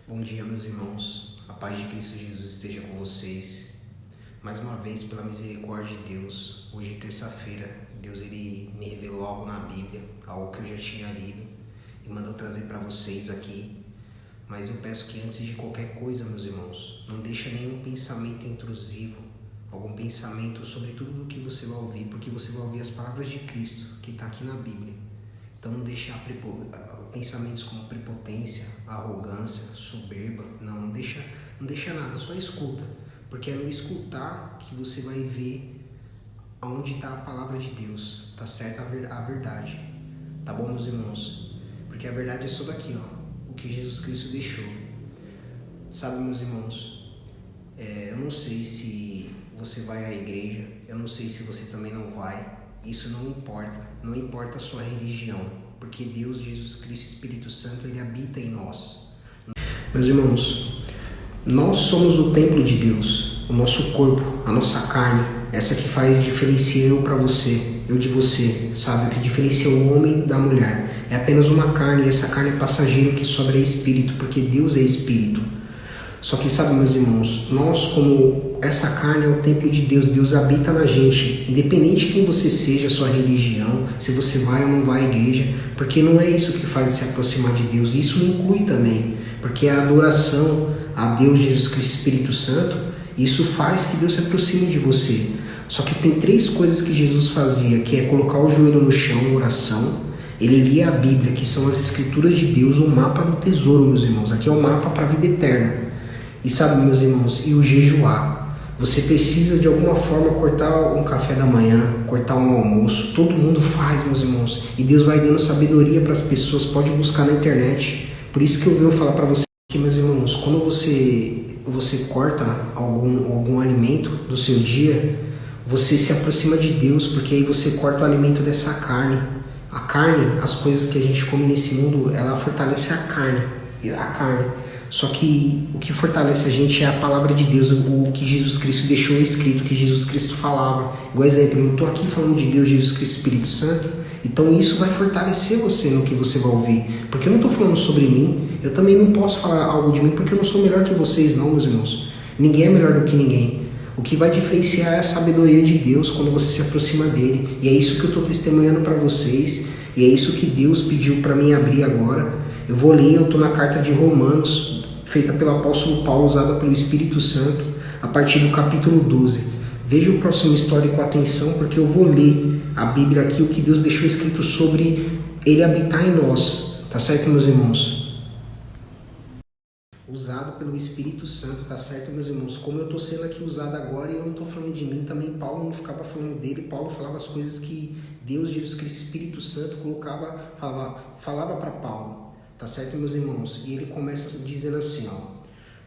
Bom dia, meus irmãos. A paz de Cristo Jesus esteja com vocês. Mais uma vez, pela misericórdia de Deus, hoje é terça-feira, Deus ele me revelou algo na Bíblia, algo que eu já tinha lido e mandou trazer para vocês aqui. Mas eu peço que antes de qualquer coisa, meus irmãos, não deixe nenhum pensamento intrusivo, algum pensamento sobre tudo o que você vai ouvir, porque você vai ouvir as palavras de Cristo que está aqui na Bíblia. Então não deixe pensamentos como prepotência, arrogância, soberba, não deixa nada, só escuta, porque é no escutar que você vai ver aonde está a palavra de Deus, tá certa a verdade, tá bom, meus irmãos? Porque a verdade é só daqui, ó, o que Jesus Cristo deixou. Sabe, meus irmãos, eu não sei se você vai à igreja, eu não sei se você também não vai. Isso não importa a sua religião, porque Deus, Jesus Cristo, Espírito Santo, ele habita em nós. Meus irmãos, nós somos o templo de Deus, o nosso corpo, a nossa carne, essa que diferencia eu para você, eu de você, sabe? O que diferencia o homem da mulher é apenas uma carne, e essa carne é passageira, que sobra é espírito, porque Deus é espírito. Só que sabe, meus irmãos, nós como essa carne é o templo de Deus, Deus habita na gente, independente de quem você seja, sua religião, se você vai ou não vai à igreja, porque não é isso que faz se aproximar de Deus, isso inclui também, porque a adoração a Deus, Jesus Cristo, Espírito Santo, isso faz que Deus se aproxime de você. Só que tem 3 coisas que Jesus fazia, que é colocar o joelho no chão, oração, ele lia a Bíblia, que são as escrituras de Deus, o mapa do tesouro, meus irmãos, aqui é o mapa para a vida eterna. E sabe, meus irmãos, e o jejuar. Você precisa de alguma forma cortar um café da manhã, cortar um almoço. Todo mundo faz, meus irmãos. E Deus vai dando sabedoria para as pessoas. Pode buscar na internet. Por isso que eu venho falar para você que, meus irmãos, quando você corta algum alimento do seu dia, você se aproxima de Deus, porque aí você corta o alimento dessa carne. A carne, as coisas que a gente come nesse mundo, ela fortalece a carne. Só que o que fortalece a gente é a palavra de Deus, o que Jesus Cristo deixou escrito, o que Jesus Cristo falava. Igual exemplo, eu estou aqui falando de Deus, Jesus Cristo, Espírito Santo, então isso vai fortalecer você no que você vai ouvir. Porque eu não estou falando sobre mim, eu também não posso falar algo de mim, porque eu não sou melhor que vocês não, meus irmãos. Ninguém é melhor do que ninguém. O que vai diferenciar é a sabedoria de Deus quando você se aproxima dele. E é isso que eu estou testemunhando para vocês, e é isso que Deus pediu para mim abrir agora. Eu vou ler, eu estou na carta de Romanos, feita pelo apóstolo Paulo, usada pelo Espírito Santo, a partir do capítulo 12. Veja o próximo história com atenção, porque eu vou ler a Bíblia aqui, o que Deus deixou escrito sobre ele habitar em nós. Tá certo, meus irmãos? Usado pelo Espírito Santo, tá certo, meus irmãos? Como eu estou sendo aqui usado agora e eu não estou falando de mim, também Paulo não ficava falando dele, Paulo falava as coisas que Deus, Jesus Cristo, Espírito Santo falava para Paulo. Tá certo, meus irmãos? E ele começa dizendo assim, ó: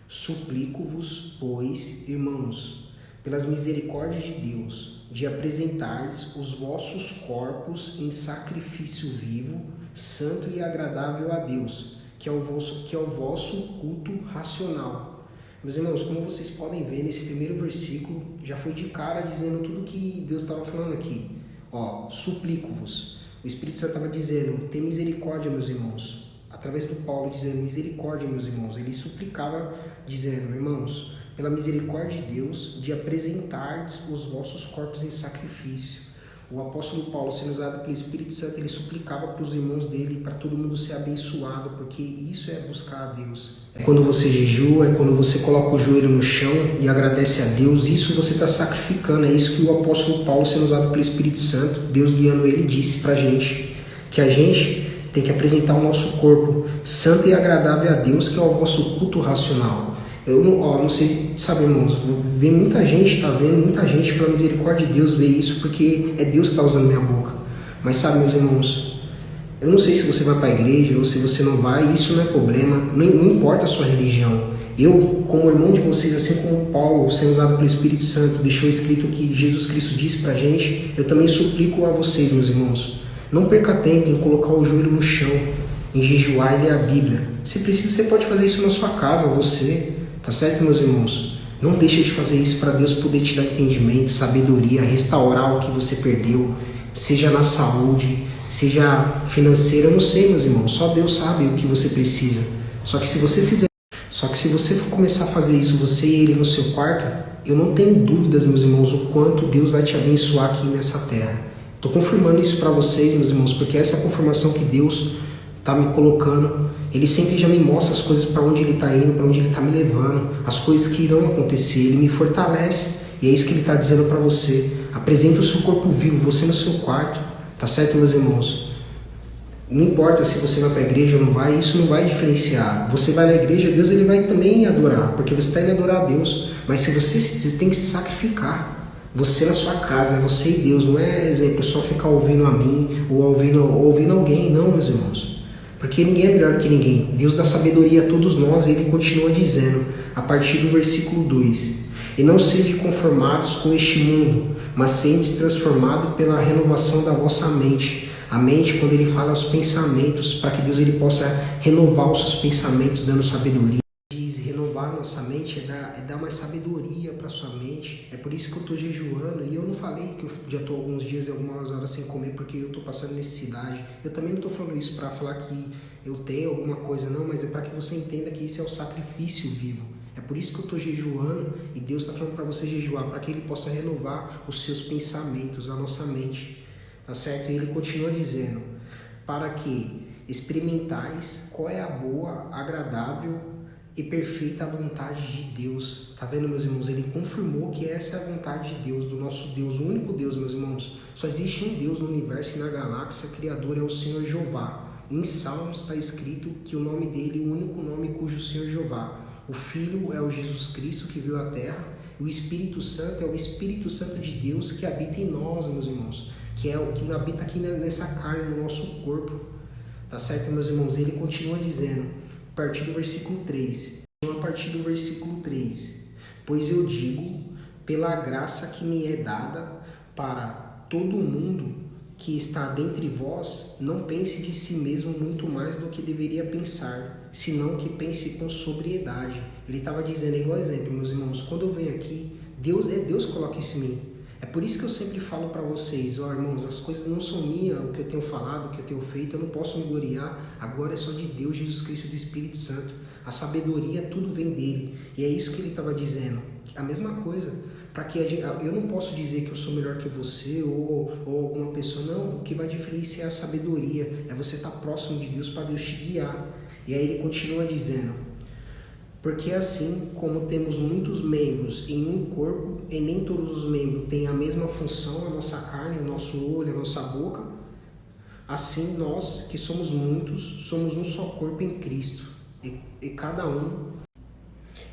suplico-vos, pois, irmãos, pelas misericórdias de Deus, de apresentardes os vossos corpos em sacrifício vivo, santo e agradável a Deus, que é o vosso culto racional. Meus irmãos, como vocês podem ver nesse primeiro versículo, já foi de cara dizendo tudo que Deus estava falando aqui. Ó, suplico-vos. O Espírito Santo estava dizendo, tem misericórdia, meus irmãos. Através do Paulo dizendo, misericórdia, meus irmãos. Ele suplicava dizendo, irmãos, pela misericórdia de Deus, de apresentardes os vossos corpos em sacrifício. O apóstolo Paulo, sendo usado pelo Espírito Santo, ele suplicava para os irmãos dele, para todo mundo ser abençoado, porque isso é buscar a Deus. É quando você jejua, é quando você coloca o joelho no chão e agradece a Deus, isso você está sacrificando. É isso que o apóstolo Paulo, sendo usado pelo Espírito Santo, Deus guiando ele, disse para a gente, que a gente tem que apresentar o nosso corpo santo e agradável a Deus, que é o vosso culto racional. Eu não sei, sabe, irmãos, vê muita gente, tá vendo? Muita gente, pela misericórdia de Deus, vê isso, porque é Deus que está usando minha boca. Mas sabe, meus irmãos, eu não sei se você vai para a igreja ou se você não vai, isso não é problema, não importa a sua religião. Eu, como irmão de vocês, assim como Paulo, sendo usado pelo Espírito Santo, deixou escrito o que Jesus Cristo disse para a gente, eu também suplico a vocês, meus irmãos, não perca tempo em colocar o joelho no chão, em jejuar e ler a Bíblia. Se precisa, você pode fazer isso na sua casa, você. Tá certo, meus irmãos? Não deixe de fazer isso para Deus poder te dar entendimento, sabedoria, restaurar o que você perdeu, seja na saúde, seja financeira, eu não sei, meus irmãos. Só Deus sabe o que você precisa. Só que se você fizer... Só que se você for começar a fazer isso, você e ele no seu quarto, eu não tenho dúvidas, meus irmãos, o quanto Deus vai te abençoar aqui nessa terra. Estou confirmando isso para vocês, meus irmãos, porque essa é a confirmação que Deus está me colocando. Ele sempre já me mostra as coisas para onde Ele está indo, para onde Ele está me levando, as coisas que irão acontecer. Ele me fortalece e é isso que Ele está dizendo para você. Apresenta o seu corpo vivo, você no seu quarto, tá certo, meus irmãos? Não importa se você vai para a igreja ou não vai, isso não vai diferenciar. Você vai na igreja, Deus ele vai também adorar, porque você está indo adorar a Deus. Mas se você tem que se sacrificar. Você na sua casa, é você e Deus. Não é, exemplo, só ficar ouvindo a mim ou ouvindo alguém. Não, meus irmãos. Porque ninguém é melhor que ninguém. Deus dá sabedoria a todos nós e Ele continua dizendo, a partir do versículo 2: E não sede conformados com este mundo, mas sede transformado pela renovação da vossa mente. A mente, quando ele fala os pensamentos, para que Deus ele possa renovar os seus pensamentos, dando sabedoria. Diz, renovar nossa mente é dar mais sabedoria para sua mente. É por isso que eu estou jejuando. E eu não falei que eu já estou alguns dias e algumas horas sem comer porque eu estou passando necessidade. Eu também não estou falando isso para falar que eu tenho alguma coisa, não. Mas é para que você entenda que isso é o sacrifício vivo. É por isso que eu estou jejuando. E Deus está falando para você jejuar, para que Ele possa renovar os seus pensamentos, a nossa mente. Tá certo? E Ele continua dizendo, para que experimentais qual é a boa, agradável e perfeita vontade de Deus. Tá vendo, meus irmãos? Ele confirmou que essa é a vontade de Deus, do nosso Deus, o único Deus, meus irmãos. Só existe um Deus no universo e na galáxia, Criador é o Senhor Jeová. Em Salmos está escrito que o nome dele, o único nome cujo Senhor Jeová. O Filho é o Jesus Cristo que veio à Terra. O Espírito Santo é o Espírito Santo de Deus que habita em nós, meus irmãos. Que é o que habita aqui nessa carne, no nosso corpo. Tá certo, meus irmãos? Ele continua dizendo, a partir do versículo 3. A partir do versículo 3. Pois eu digo, pela graça que me é dada para todo mundo que está dentre vós, não pense de si mesmo muito mais do que deveria pensar, senão que pense com sobriedade. Ele estava dizendo, igual exemplo, meus irmãos, quando eu venho aqui, Deus que coloca isso em mim. É por isso que eu sempre falo para vocês, irmãos, as coisas não são minhas, o que eu tenho falado, o que eu tenho feito, eu não posso me gloriar, agora é só de Deus, Jesus Cristo e do Espírito Santo. A sabedoria, tudo vem dele. E é isso que ele estava dizendo. A mesma coisa. Para que eu não posso dizer que eu sou melhor que você ou alguma pessoa. Não, o que vai diferenciar é a sabedoria. É você estar próximo de Deus para Deus te guiar. E aí ele continua dizendo, porque assim como temos muitos membros em um corpo, e nem todos os membros têm a mesma função, a nossa carne, o nosso olho, a nossa boca, assim nós, que somos muitos, somos um só corpo em Cristo, e cada um.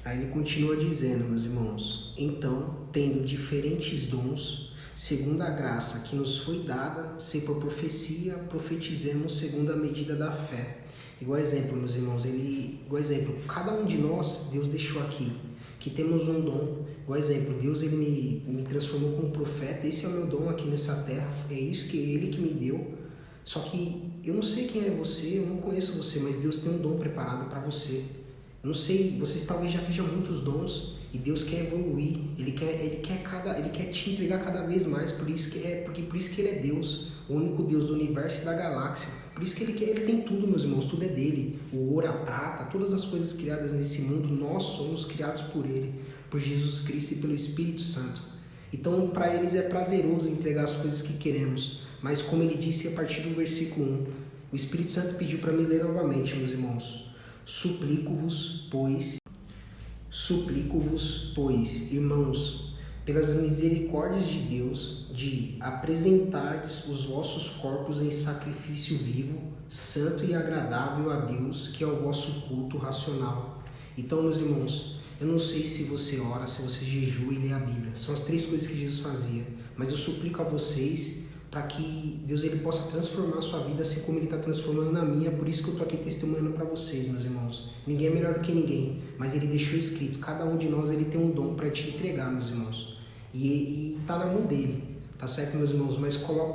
Aí ele continua dizendo, meus irmãos, então, tendo diferentes dons, segundo a graça que nos foi dada, se por profecia, profetizemos segundo a medida da fé. Igual exemplo, meus irmãos, igual exemplo, cada um de nós, Deus deixou aqui, que temos um dom. Igual exemplo, Deus ele me transformou como profeta, esse é o meu dom aqui nessa terra, é isso que Ele que me deu. Só que eu não sei quem é você, eu não conheço você, mas Deus tem um dom preparado para você. Eu não sei, você talvez já tenha muitos dons e Deus quer evoluir, Ele quer te entregar cada vez mais, por isso que Ele é Deus, o único Deus do universo e da galáxia. Por isso que Ele tem tudo, meus irmãos, tudo é dele. O ouro, a prata, todas as coisas criadas nesse mundo, nós somos criados por Ele, por Jesus Cristo e pelo Espírito Santo. Então, para eles é prazeroso entregar as coisas que queremos, mas como Ele disse a partir do versículo 1, o Espírito Santo pediu para me ler novamente, meus irmãos. Suplico-vos, pois, irmãos, pelas misericórdias de Deus, de apresentardes os vossos corpos em sacrifício vivo, santo e agradável a Deus, que é o vosso culto racional. Então, meus irmãos, eu não sei se você ora, se você jejua e lê a Bíblia. São as 3 coisas que Jesus fazia. Mas eu suplico a vocês para que Deus ele possa transformar a sua vida assim como Ele está transformando na minha. Por isso que eu estou aqui testemunhando para vocês, meus irmãos. Ninguém é melhor do que ninguém, mas Ele deixou escrito, cada um de nós ele tem um dom para te entregar, meus irmãos. E está na mão dele, tá certo, meus irmãos? Mas coloca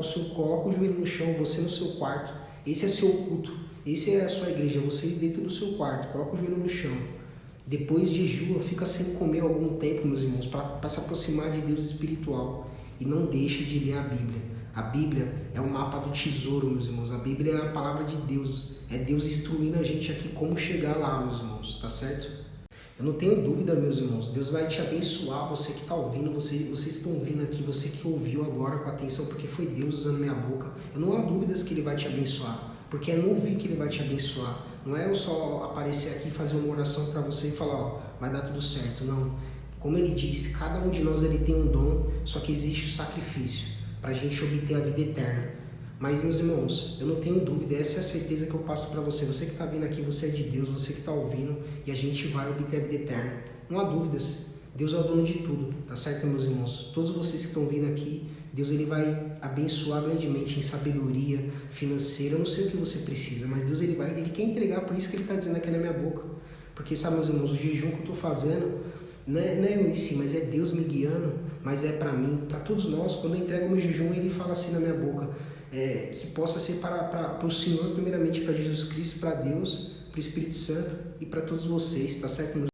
o joelho no chão, você no seu quarto. Esse é seu culto, esse é a sua igreja, você dentro do seu quarto, coloca o joelho no chão. Depois jejua, fica sem comer algum tempo, meus irmãos, para se aproximar de Deus espiritual. E não deixe de ler a Bíblia. A Bíblia é o mapa do tesouro, meus irmãos. A Bíblia é a palavra de Deus. É Deus instruindo a gente aqui como chegar lá, meus irmãos. Tá certo? Eu não tenho dúvida, meus irmãos, Deus vai te abençoar, você que está ouvindo, vocês estão ouvindo aqui, você que ouviu agora com atenção, porque foi Deus usando minha boca. Eu não há dúvidas que Ele vai te abençoar, porque é no ouvir que Ele vai te abençoar. Não é eu só aparecer aqui e fazer uma oração para você e falar, ó, vai dar tudo certo. Não. Como Ele disse, cada um de nós ele tem um dom, só que existe o sacrifício para a gente obter a vida eterna. Mas, meus irmãos, eu não tenho dúvida, essa é a certeza que eu passo para você. Você que está vindo aqui, você é de Deus, você que está ouvindo, e a gente vai obter a vida eterna. Não há dúvidas. Deus é o dono de tudo, tá certo, meus irmãos? Todos vocês que estão vindo aqui, Deus ele vai abençoar grandemente em sabedoria financeira. Eu não sei o que você precisa, mas Deus ele quer entregar, por isso que Ele está dizendo aqui na minha boca. Porque, sabe, meus irmãos, o jejum que eu estou fazendo, não é eu em si, mas é Deus me guiando, mas é para mim, para todos nós. Quando eu entrego o meu jejum, Ele fala assim na minha boca, que possa ser para o Senhor, primeiramente para Jesus Cristo, para Deus, para o Espírito Santo e para todos vocês, tá certo?